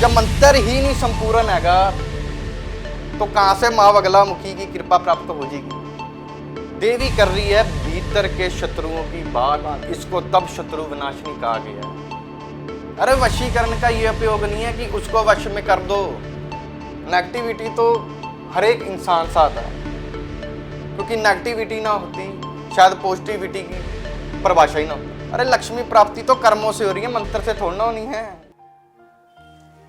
जब मंत्र ही नहीं संपूर्ण हैगा तो कहां से मां बगला मुखी की कृपा प्राप्त हो जाएगी। देवी कर रही है भीतर के शत्रुओं की बात, इसको तब शत्रु विनाशिनी कहा गया है। अरे वशीकरण का ये उपयोग नहीं है कि उसको वश में कर दो। नेगेटिविटी तो हर एक इंसान साथ है, क्योंकि नेगेटिविटी ना होती शायद पॉजिटिविटी की परिभाषा ही ना होती। अरे लक्ष्मी प्राप्ति तो कर्मों से हो रही है, मंत्र से थोड़ा होनी है।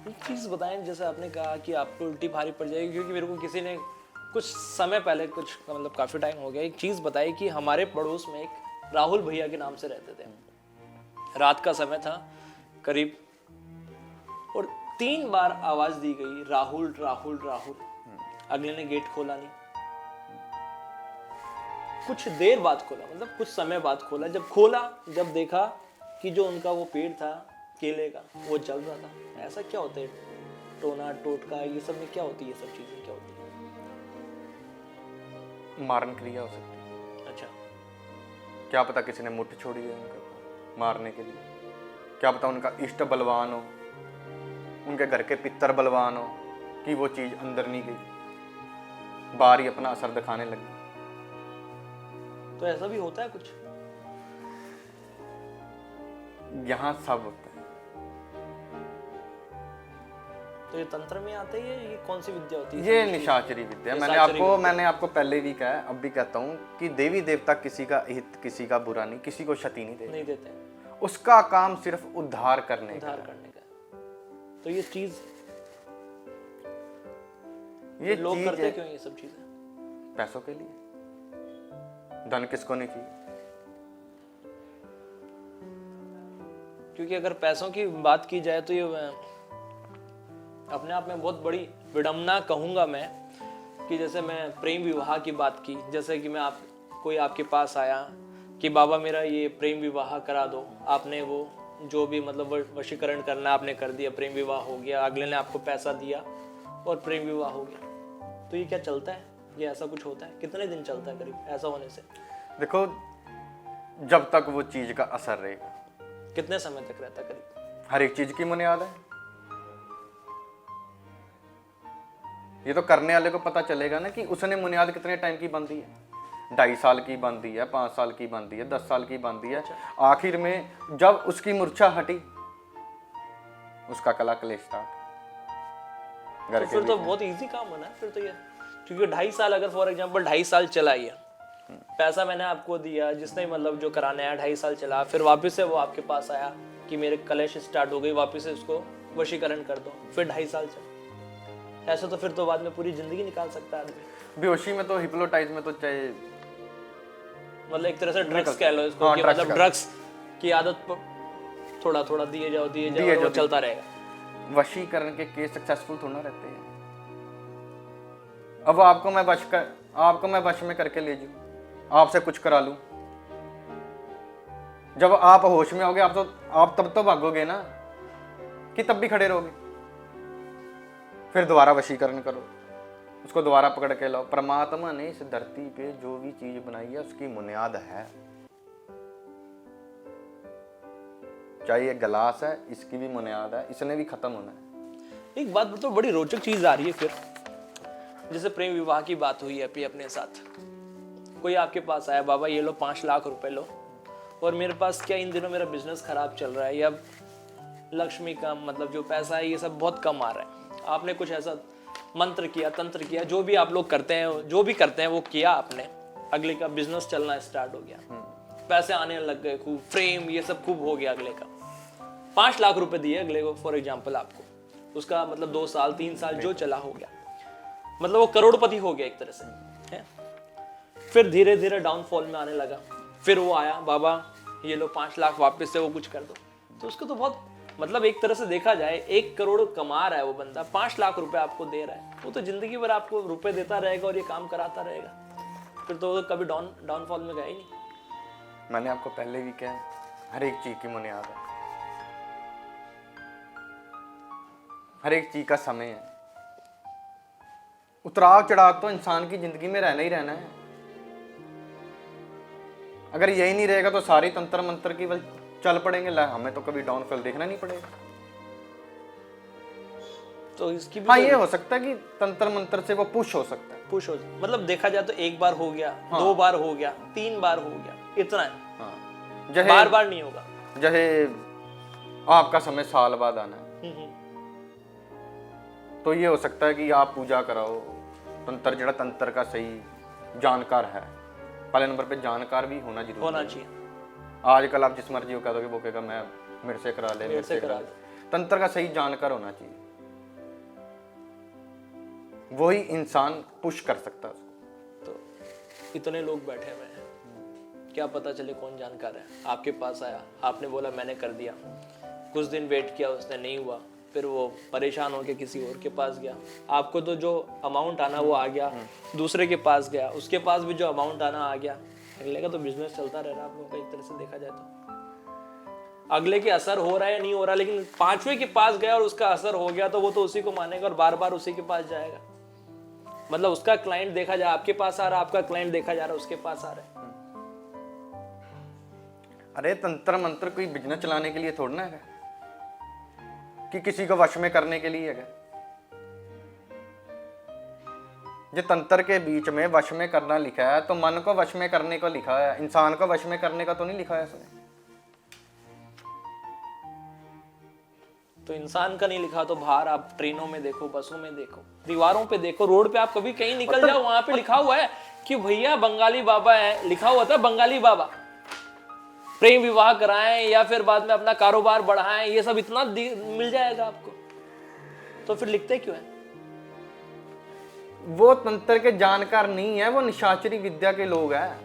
एक चीज बताएं, जैसे आपने कहा कि आपको उल्टी भारी पड़ जाएगी, क्योंकि मेरे को किसी ने कुछ समय पहले, कुछ मतलब काफी टाइम हो गया, एक चीज बताई कि हमारे पड़ोस में एक राहुल भैया के नाम से रहते थे। रात का समय था करीब, और 3 बार आवाज दी गई, राहुल राहुल राहुल। अगले ने गेट खोला नहीं। कुछ देर बाद खोला, मतलब कुछ समय बाद खोला। जब खोला, जब देखा कि जो उनका वो पेड़ था केले का, वो जल रहा था। ऐसा क्या होता है, टोना टोटका ये सब में क्या होती है, ये सब चीजें क्या होती है? मारण क्रिया हो सकती है। अच्छा, क्या पता किसी ने मुट्ठ छोड़ी है उनके मारने के लिए। क्या पता उनका इष्ट बलवान हो, उनके घर के पितर बलवान हो कि वो चीज अंदर नहीं गई, बाहर ही अपना असर दिखाने लगी। तो ऐसा भी होता है कुछ? यहाँ सब होता है। तो ये तंत्र में आता है, ये कौन सी विद्या होती है? ये निशाचरी विद्या। मैंने आपको पहले भी कहा, अब भी कहता हूँ कि देवी देवता किसी का हित, किसी का बुरा नहीं, किसी को क्षति नहीं देते। उसका काम सिर्फ उद्धार करने का। तो ये चीज, ये लोग करते क्यों ये सब चीजें? पैसों के लिए। धन किसको नहीं चाहिए? क्योंकि अगर पैसों की बात की जाए तो ये अपने आप में बहुत बड़ी विडंबना कहूंगा मैं, कि जैसे मैं प्रेम विवाह की बात की, जैसे कि मैं कोई आपके पास आया कि बाबा मेरा ये प्रेम विवाह करा दो, आपने वो जो भी मतलब वशीकरण करना आपने कर दिया, प्रेम विवाह हो गया, अगले ने आपको पैसा दिया और प्रेम विवाह हो गया। तो ये क्या चलता है? ये ऐसा कुछ होता है? कितने दिन चलता है करीब ऐसा होने से? देखो, जब तक वो चीज का असर रहेगा। कितने समय तक रहता है करीब? हर एक चीज की बुनियाद है। ये तो करने वाले को पता चलेगा ना कि उसने बुनियाद कितने टाइम की बांधी है। 2.5 साल की बांधी है, 5 साल की बांधी है, 10 साल की बांधी है। आखिर में जब उसकी मूर्छा हटी, उसका कला क्लेश स्टार्ट। तो फिर तो बहुत इजी काम बना फिर तो ये, क्योंकि 2.5 साल, अगर फॉर एग्जांपल 2.5 साल चला ये पैसा मैंने आपको दिया, जिसने मतलब जो कराने आया 2.5 साल चला, फिर वापस से वो आपके पास आया कि मेरे कलेश स्टार्ट हो गई, वापस से उसको वशीकरण कर दो, फिर 2.5 साल चला। ऐसा तो फिर तो बाद में पूरी जिंदगी निकाल सकता है आदमी। बेहोशी में तो, हिप्नोटाइज में तो चाहे मतलब एक तरह से ड्रग्स कह लो इसको, कि मतलब ड्रग्स की आदत थोड़ा थोड़ा दिए जाओ चलता रहेगा। वशीकरण के केस सक्सेसफुल थोड़ा रहते हैं। अब आपको मैं वश में करके ले जाऊं, आपसे कुछ करा लूं, जब आप होश में होगे आप तब तो भागोगे ना, कि तब भी खड़े रहोगे। फिर दोबारा वशीकरण करो, उसको दोबारा पकड़ के लाओ। परमात्मा ने इस धरती पे जो भी चीज बनाई है उसकी बुनियाद है। चाहे ये गिलास है, इसकी भी बुनियाद है, इसने भी खत्म होना है। एक बात बताओ, बड़ी रोचक चीज आ रही है फिर, जैसे प्रेम विवाह की बात हुई है अपने साथ, कोई आपके पास आया, बाबा ये लो 5 लाख रुपए लो, और मेरे पास क्या इन दिनों मेरा बिजनेस खराब चल रहा है, या लक्ष्मी का मतलब जो पैसा है ये सब बहुत कम आ रहा है। आपने कुछ ऐसा मंत्र किया, तंत्र किया, जो भी आप लोग करते हैं, जो भी करते हैं वो किया आपने, अगले का बिजनेस चलना स्टार्ट हो गया, पैसे आने लग गए खूब, फ्रेम ये सब खूब हो गया अगले का। 5 लाख रुपए दिए अगले को फॉर एग्जाम्पल आपको, उसका मतलब 2 साल 3 साल जो चला हो गया, मतलब वो करोड़पति हो गया एक तरह से है। फिर धीरे धीरे डाउनफॉल में आने लगा, फिर वो आया, बाबा ये लो 5 लाख वापस से वो कुछ कर दो। तो उसको तो बहुत मतलब एक तरह से देखा जाए 1 करोड़ कमा रहा है वो बंदा, 5 लाख रुपए आपको दे रहा है, वो तो जिंदगी भर आपको रुपए देता रहेगा और ये काम कराता रहेगा, फिर तो कभी डाउनफॉल में गया ही नहीं। मैंने आपको पहले भी कहा, हर एक चीज की बुनियाद है, हर एक चीज का समय है। उतराव चढ़ाव तो इंसान की जिंदगी में रहना ही रहना है। अगर यही नहीं रहेगा तो सारी तंत्र मंत्र की बल चल पड़ेंगे, हमें तो कभी डाउनफॉल देखना नहीं पड़ेगा। तो इसकी भी हाँ, ये हो सकता है कि तंत्र मंत्र से वो पुश हो सकता है। पुश हो, मतलब देखा जाए तो एक बार हो गया, 2 बार हो गया, 3 बार हो गया, इतना है। हाँ, बार बार नहीं होगा। जहे आपका समय साल बाद आना है, तो ये हो सकता है कि आप पूजा कराओ, तंत्र जड़ा तंत्र का सही जानकार है। पहले नंबर पे जानकार भी होना जरूरी होना है। चाहिए। आजकल आप जिस मर्जी को कह दोगे वो कहेगा मैं मेरे से करा ले, मेरे से करा ले। तंत्र का सही जानकार होना चाहिए, वही इंसान पुश कर सकता है उसको। तो इतने लोग बैठे हुए हैं, क्या पता चले कौन जानकार है। आपके पास आया, आपने बोला मैंने कर दिया, कुछ दिन वेट किया, उसने नहीं हुआ, फिर वो परेशान होकर किसी और के पास गया, आपको तो जो अमाउंट आना वो आ गया, दूसरे के पास गया, उसके पास भी जो अमाउंट आना आ गया। अगले का तो बिजनेस चलता रह रहा है आप लोगों का, एक तरह से देखा जाए तो। अगले के असर हो रहा है या नहीं हो रहा, लेकिन पांचवे के पास गया और उसका असर हो गया तो वो तो उसी को मानेगा और बार बार उसी के पास जाएगा। मतलब उसका क्लाइंट देखा जा, आपके पास आ रहा, आपका क्लाइंट देखा जा रहा, उसके पास आ रहा है। अरे तंत्र मंत्र कोई बिजनेस चलाने के लिए थोड़ा ना है कि किसी को वश में करने के लिए है। जो तंत्र के बीच में वश में करना लिखा है तो मन को वश में करने को लिखा है, इंसान को वश में करने का तो नहीं लिखा है इसमें। तो इंसान का नहीं लिखा तो बाहर आप ट्रेनों में देखो, बसों में देखो, दीवारों पे देखो, रोड पे आप कभी कहीं निकल जाओ, वहां पे लिखा हुआ है कि भैया बंगाली बाबा है, लिखा हुआ था बंगाली बाबा, प्रेम विवाह कराएं या फिर बाद में अपना कारोबार बढ़ाएं, ये सब इतना मिल जाएगा आपको। तो फिर लिखते क्यों है? वो तंत्र के जानकार नहीं है, वो निशाचरी विद्या के लोग हैं।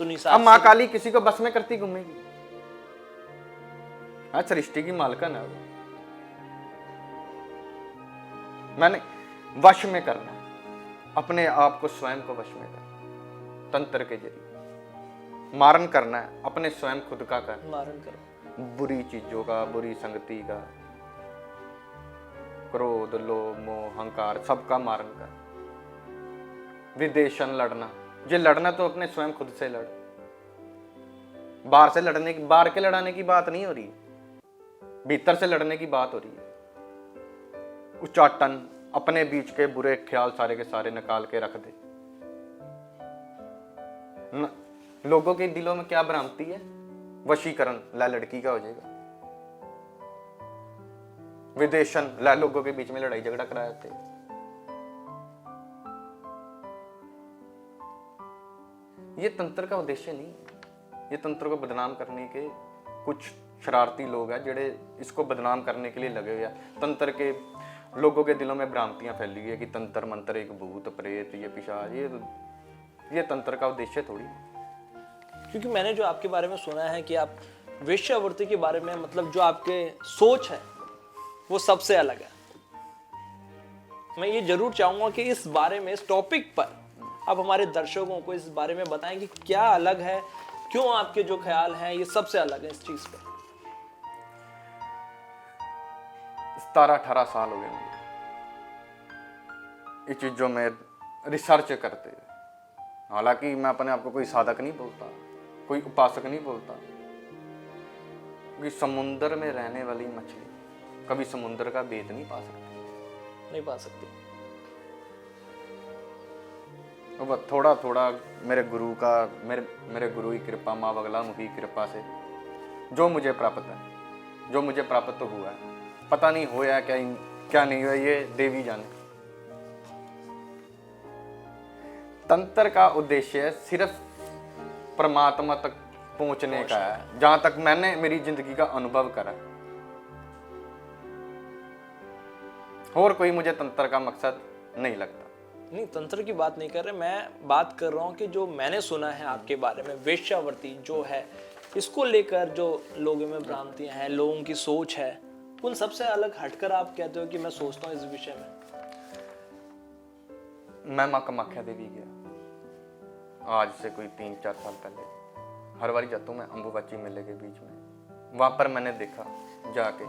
तो अब माँ काली किसी को बस में करती घूमेगी? हाँ, सृष्टि की मालकन है वो। मैंने वश में करना है, अपने आप को स्वयं को वश में करना, तंत्र के जरिए मारन करना है, अपने स्वयं खुद का कर मारन करो, बुरी चीजों का, बुरी संगति का, क्रोध, लोभ, मोह, अहंकार, सबका मारन कर। विदेशन लड़ना, ये लड़ना तो अपने स्वयं खुद से लड़, बाहर से लड़ने की, बाहर के लड़ाने की बात नहीं हो रही, भीतर से लड़ने की बात हो रही है। उच्चाटन, अपने बीच के बुरे ख्याल सारे के सारे निकाल के रख दे। लोगों के दिलों में क्या भ्रांति है? वशीकरण, ला लड़की का हो जाएगा। विदेशन, ला लोगों के बीच में लड़ाई झगड़ा कराए थे। ये तंत्र का उद्देश्य नहीं है। ये तंत्र को बदनाम करने के कुछ शरारती लोग हैं जेड़े इसको बदनाम करने के लिए लगे हुए हैं। तंत्र के लोगों के दिलों में भ्रांतियां फैली है कि तंत्र मंत्र एक भूत प्रेत, ये पिशाच, ये तंत्र का उद्देश्य थोड़ी। क्योंकि मैंने जो आपके बारे में सुना है कि आप वेश्यावृत्ति के बारे में, मतलब जो आपके सोच है वो सबसे अलग है। मैं ये जरूर चाहूंगा कि इस बारे में, इस टॉपिक पर आप हमारे दर्शकों को इस बारे में बताएं कि क्या अलग है, क्यों आपके जो ख्याल हैं ये सबसे अलग है इस चीज पे। 17-18 साल हो गए मुझे इस चीजों में रिसर्च करते हुए। हालांकि मैं अपने आप को कोई साधक नहीं बोलता, कोई उपासक नहीं बोलता, क्योंकि समुद्र में रहने वाली मछली कभी समुद्र का भेद नहीं पा सकती, नहीं पा सकती। तो थोड़ा थोड़ा मेरे गुरु का, मेरे गुरु की कृपा, माँ बगला मुखी की कृपा से जो मुझे प्राप्त है, जो मुझे प्राप्त हुआ है, पता नहीं होया क्या नहीं हुआ, ये देवी जाने। तंत्र का उद्देश्य सिर्फ परमात्मा तक पहुंचने का है, जहां तक मैंने मेरी जिंदगी का अनुभव करा। और कोई मुझे तंत्र का मकसद नहीं लगता। नहीं, तंत्र की बात नहीं कर रहे, मैं बात कर रहा हूँ कि जो मैंने सुना है आपके बारे में, वेश्यावृत्ति जो है, इसको लेकर जो लोगों में भ्रांतियां हैं, लोगों की सोच है, उन सबसे अलग हटकर आप कहते हो कि मैं सोचता हूँ इस विषय में। मैं माँ कामाख्या देवी गया आज से कोई 3-4 साल पहले। हर बार जाता हूँ मैं अम्बुबाची मेले के बीच में। वहां पर मैंने देखा जाके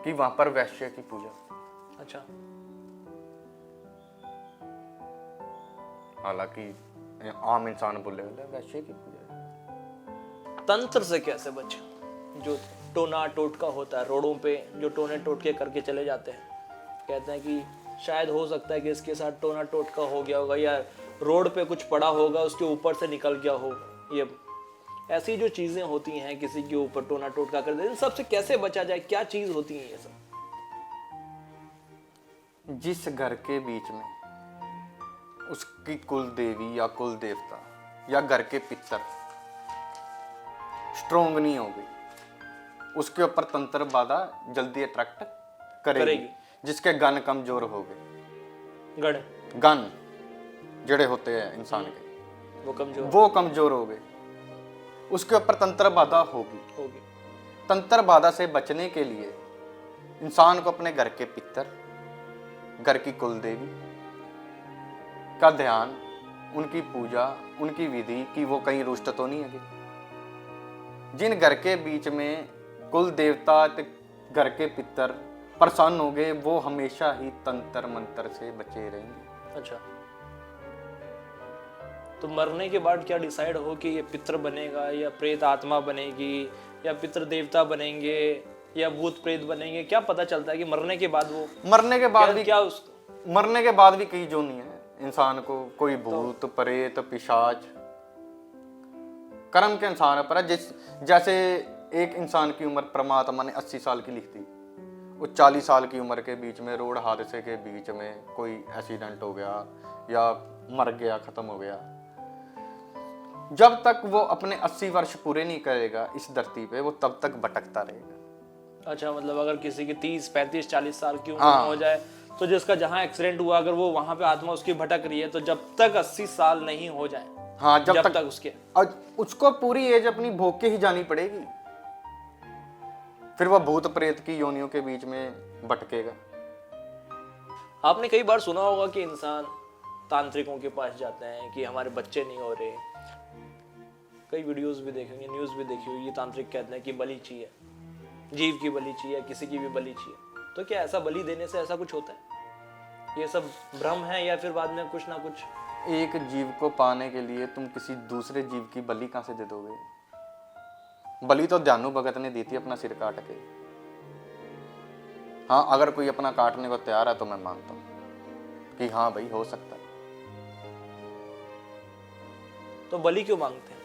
कि वहां पर वैश्य की पूजा। अच्छा। हालांकि आम इंसान बोले वैश्य की पूजा। तंत्र से कैसे बचे? जो टोना टोटका होता है रोडों पे, जो टोने टोटके करके चले जाते हैं, कहते हैं कि शायद हो सकता है कि इसके साथ टोना टोटका हो गया होगा, या रोड पे कुछ पड़ा होगा उसके ऊपर से निकल गया हो। ये ऐसी जो चीज़ें होती हैं किसी के ऊपर टोना टोटका कर देते, इन सबसे कैसे बचा जाए, क्या चीज़ होती है ये सब? जिस घर के बीच में उसकी कुल देवी या कुल देवता या घर के पितर स्ट्रोंग नहीं हो गई, उसके ऊपर तंत्र बाधा जल्दी अट्रैक्ट करेगी। जिसके गन कमजोर हो गए, गन जड़े होते हैं इंसान के, वो कमजोर हो गए, उसके ऊपर तंत्र बाधा होगी। तंत्र बाधा से बचने के लिए इंसान को अपने घर के पितर, घर की कुल देवी का ध्यान, उनकी पूजा, उनकी विधि कि वो कहीं रुष्ट तो नहीं है। जिन घर के बीच में कुल देवता घर के पितर प्रसन्न हो गए, वो हमेशा ही तंत्र मंत्र से बचे रहेंगे। अच्छा, तो मरने के बाद क्या डिसाइड हो कि ये पितर बनेगा या प्रेत आत्मा बनेगी या पितर देवता बनेंगे या भूत प्रेत बनेंगे? क्या पता चलता है कि मरने के बाद वो मरने के बाद मरने के बाद भी कई जोनी है इंसान को, कोई भूत प्रेत पिशाच कर्म के इंसान पर है। जैसे एक इंसान की उम्र परमात्मा ने 80 साल की लिख दी, वो 40 साल की उम्र के बीच में रोड हादसे के बीच में कोई एक्सीडेंट हो गया या मर गया, खत्म हो गया। जब तक वो अपने 80 वर्ष पूरे नहीं करेगा इस धरती पे, वो तब तक भटकता रहेगा। अच्छा, मतलब अगर किसी की 30 35 40 साल की उम्र हो जाए तो जिसका जहाँ एक्सीडेंट हुआ, अगर वो वहां पे आत्मा उसकी भटक रही है, तो जब तक 80 साल नहीं हो जाए, हाँ, जब तक उसके उसको पूरी एज अपनी भोग के ही जानी पड़ेगी, फिर वह भूत प्रेत की योनियों के बीच में भटकेगा। आपने कई बार सुना होगा कि इंसान तांत्रिकों के पास जाते हैं कि हमारे बच्चे नहीं हो रहे, कई वीडियोस भी देखेंगे, न्यूज़ भी देखी होगी, तांत्रिक कहते हैं कि बलि चाहिए, जीव की बलि चाहिए, किसी की भी बलि चाहिए। तो क्या ऐसा बलि देने से ऐसा कुछ होता है? ये सब भ्रम है या फिर बाद में कुछ ना कुछ? एक जीव को पाने के लिए तुम किसी दूसरे जीव की बलि कहां से दे दोगे? बलि तो ध्यानु भगत ने दी थी अपना सिर काट के। हाँ, अगर कोई अपना काटने को तैयार है तो मैं मानता हूं कि हाँ भाई हो सकता है। तो बलि क्यों मांगते हैं?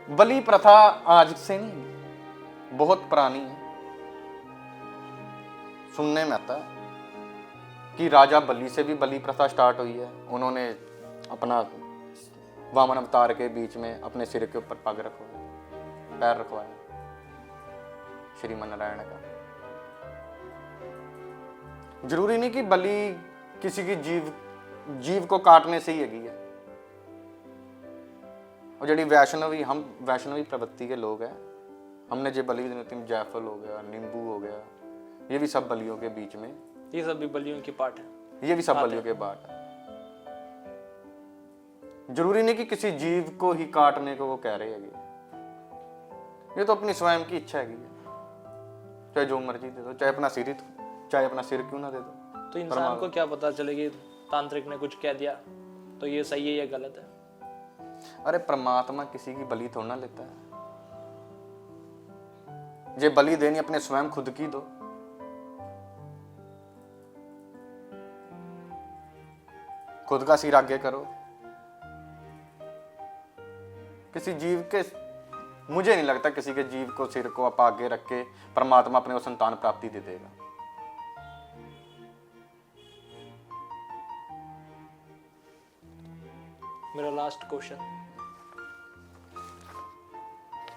बलि प्रथा आज से नहीं, बहुत पुरानी है। सुनने में आता है कि राजा बलि से भी बलि प्रथा स्टार्ट हुई है। उन्होंने अपना वामन अवतार के बीच में अपने सिर के ऊपर पग रखवाया, पैर रखवाया श्रीमन नारायण का। जरूरी नहीं कि बलि किसी की जीव को काटने से ही हैगी है। और जड़ी वैष्णवी, हम वैष्णवी प्रवृत्ति के लोग हैं, हमने जो बलि देने, जायफल हो गया, नींबू हो गया, ये भी सब बलियों के बीच में, ये सब भी बलियों की पार्ट है, ये भी सब बलियों के पार्ट है। जरूरी नहीं कि किसी जीव को ही काटने को वो कह रहे हैं। ये तो अपनी स्वयं की इच्छा है, चाहे जो मर्जी दे दो, चाहे अपना सिर ही, चाहे अपना सिर क्यों ना दे दो। तो इंसान को क्या पता चलेगी तांत्रिक ने कुछ कह दिया तो ये सही है या गलत है? अरे परमात्मा किसी की बलि थोड़ा ना लेता है। ये बलि देनी अपने स्वयं खुद की दो। खुद का सिर आगे करो। किसी जीव के, मुझे नहीं लगता किसी के जीव को सिर को आप आगे रख के परमात्मा अपने को संतान प्राप्ति दे देगा। मेरा लास्ट क्वेश्चन,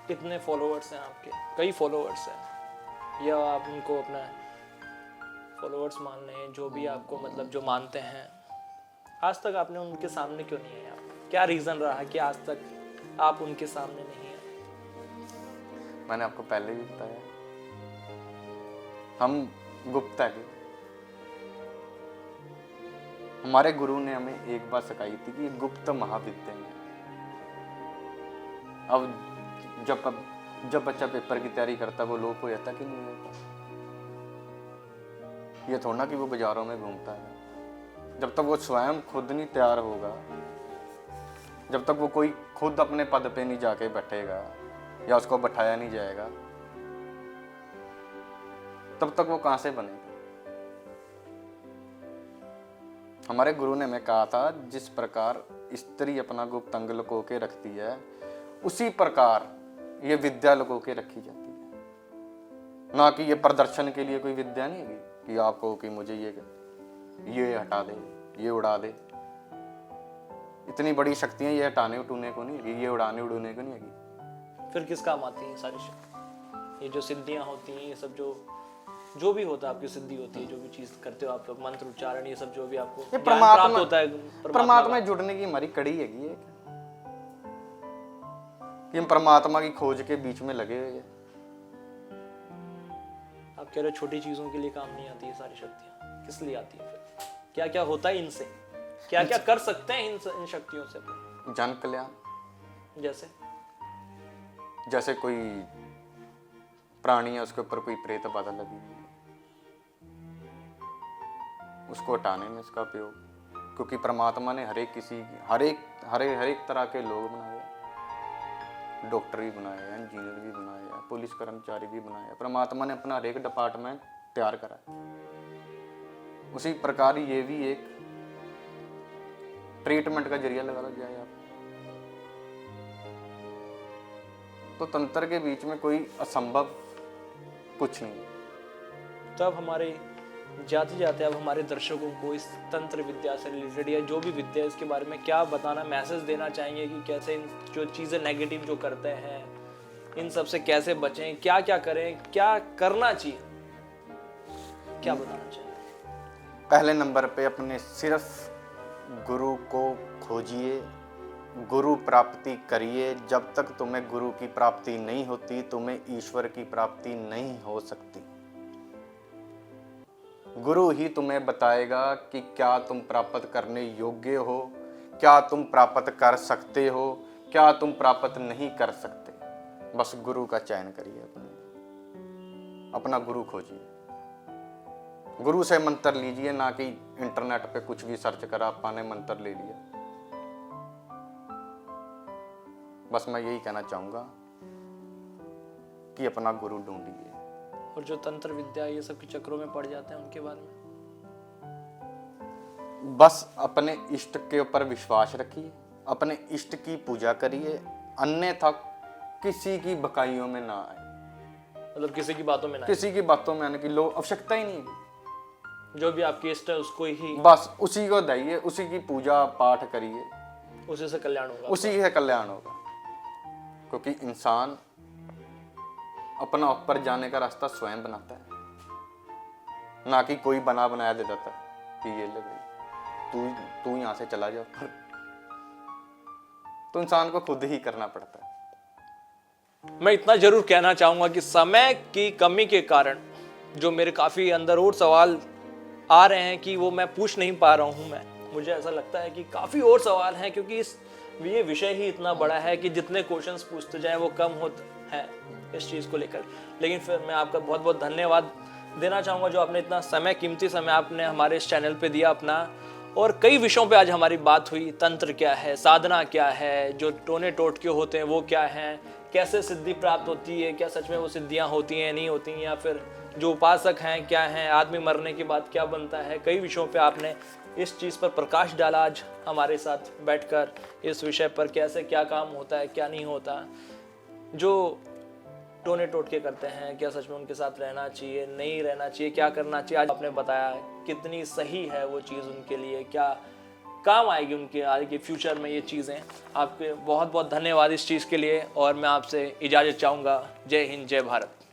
कितने फॉलोअर्स हैं आपके? कई फॉलोअर्स हैं या आप उनको अपना फॉलोअर्स मान लें, जो भी आपको मतलब जो मानते हैं, आज तक आपने उनके सामने क्यों नहीं आए? क्या रीजन रहा कि आज तक आप उनके सामने नहीं आए? मैंने आपको पहले भी बताया, हम गुप्त है। हमारे गुरु ने हमें एक बात सिखाई थी कि गुप्त महाविद्या है। अब जब बच्चा पेपर की तैयारी करता, वो लोप हो जाता कि नहीं होता? ये थोड़ा ना कि वो बाजारों में घूमता है। जब तक वो स्वयं खुद नहीं तैयार होगा, जब तक वो कोई खुद अपने पद पे नहीं जाके बैठेगा, या उसको बैठाया नहीं जाएगा, तब तक वो कहां से बनेगा। हमारे गुरु ने हमें कहा था, जिस प्रकार स्त्री अपना गुप्त अंग लुको के रखती है, उसी प्रकार ये विद्या लुको के रखी जाती है। ना कि ये प्रदर्शन के लिए कोई विद्या नहीं है कि आपको कि मुझे ये हटा दे, ये उड़ा दे। इतनी बड़ी शक्तियां ये हटाने उठूने को नहीं है, ये उड़ाने उड़ूने को नहीं है। फिर किस काम आती है सारी शक्ति? ये जो सिद्धियां होती हैं, ये सब जो भी होता है, आपकी सिद्धि होती है, जो भी चीज करते हो आप, मंत्र उच्चारण, ये सब जो भी आपको ये ज्ञान प्राप्त होता है परमात्मा में जुड़ने की हमारी कड़ी है कि हम परमात्मा की खोज के बीच में लगे हुए हैं। आप कह रहे हो छोटी चीजों के लिए काम नहीं आती है सारी शक्तियां, किस लिए आती है फिर? क्या क्या होता है इनसे, क्या क्या कर सकते हैं इन शक्तियों से? जन कल्याण। जैसे कोई प्राणी है, उसके ऊपर कोई प्रेत बाधा लगी हुई है, उसको हटाने में इसका उपयोग, क्योंकि परमात्मा ने हर एक तरह के लोग बनाए, डॉक्टर भी बनाए, इंजीनियर भी बनाए, पुलिस कर्मचारी भी बनाए। परमात्मा ने अपना हर एक डिपार्टमेंट तैयार करा है। उसी प्रकार ये भी एक ट्रीटमेंट का जरिया लगा जाए आप, तो तंत्र के बीच में कोई असंभव कुछ नहीं। तो अब हमारे जाते जाते अब हमारे दर्शकों को इस तंत्र विद्या से रिलेटेड या जो भी विद्या है इसके बारे में क्या बताना, मैसेज देना चाहेंगे कि कैसे इन जो चीज़ें नेगेटिव जो करते हैं इन सब से कैसे बचें, क्या क्या करें, क्या करना चाहिए, क्या बताना चाहिए? पहले नंबर पे अपने सिर्फ गुरु को खोजिए, गुरु प्राप्ति करिए। जब तक तुम्हें गुरु की प्राप्ति नहीं होती, तुम्हें ईश्वर की प्राप्ति नहीं हो सकती। गुरु ही तुम्हें बताएगा कि क्या तुम प्राप्त करने योग्य हो, क्या तुम प्राप्त कर सकते हो, क्या तुम प्राप्त नहीं कर सकते। बस गुरु का चयन करिए, अपना गुरु खोजिए, गुरु से मंत्र लीजिए, ना कि इंटरनेट पे कुछ भी सर्च करा पाने मंत्र ले लिया। बस मैं यही कहना चाहूंगा कि अपना गुरु ढूंढिए। और जो तंत्र विद्या ये सब के चक्रों में पड़ जाते हैं उनके बारे में बस अपने इष्ट के ऊपर विश्वास रखिए, अपने इष्ट की पूजा करिए, अन्यथा किसी की बकाइयों में ना आए। मतलब किसी की बातों में ना, किसी की बातों में आने की लोग आवश्यकता ही नहीं है। जो भी आपकी इष्ट है उसको ही बस उसी को दइए, उसी की पूजा पाठ करिए, उसी से कल्याण होगा, उसी से कल्याण होगा। क्योंकि इंसान अपना ऊपर जाने का रास्ता स्वयं बनाता है, ना कि कोई बना बनाया दे देता है कि ये ले भाई तू यहां से चला जा ऊपर। तो इंसान को खुद ही करना पड़ता है। मैं इतना जरूर कहना चाहूंगा कि समय की कमी के कारण जो मेरे काफी अंदर और सवाल आ रहे हैं कि वो मैं पूछ नहीं पा रहा हूं। मुझे ऐसा लगता है कि काफी और सवाल हैं, क्योंकि ये विषय ही इतना बड़ा है कि जितने क्वेश्चंस पूछते जाएं वो कम होते हैं इस चीज़ को लेकर। लेकिन फिर मैं आपका बहुत बहुत धन्यवाद देना चाहूँगा, जो आपने इतना समय, कीमती समय आपने हमारे इस चैनल पे दिया अपना। और कई विषयों पे आज हमारी बात हुई, तंत्र क्या है, साधना क्या है, जो टोने टोटके होते हैं वो क्या हैं, कैसे सिद्धि प्राप्त होती है, क्या सच में वो सिद्धियाँ होती हैं नहीं होती हैं, या फिर जो उपासक हैं क्या हैं, आदमी मरने के बाद क्या बनता है। कई विषयों पे आपने इस चीज़ पर प्रकाश डाला आज हमारे साथ बैठकर, इस विषय पर कैसे क्या काम होता है क्या नहीं होता, जो टोने टोटके करते हैं क्या सच में उनके साथ रहना चाहिए नहीं रहना चाहिए, क्या करना चाहिए। आज आपने बताया कितनी सही है वो चीज़ उनके लिए, क्या काम आएगी उनके आगे के फ्यूचर में ये चीज़ें। आपके बहुत बहुत धन्यवाद इस चीज़ के लिए, और मैं आपसे इजाज़त चाहूँगा। जय हिंद, जय भारत।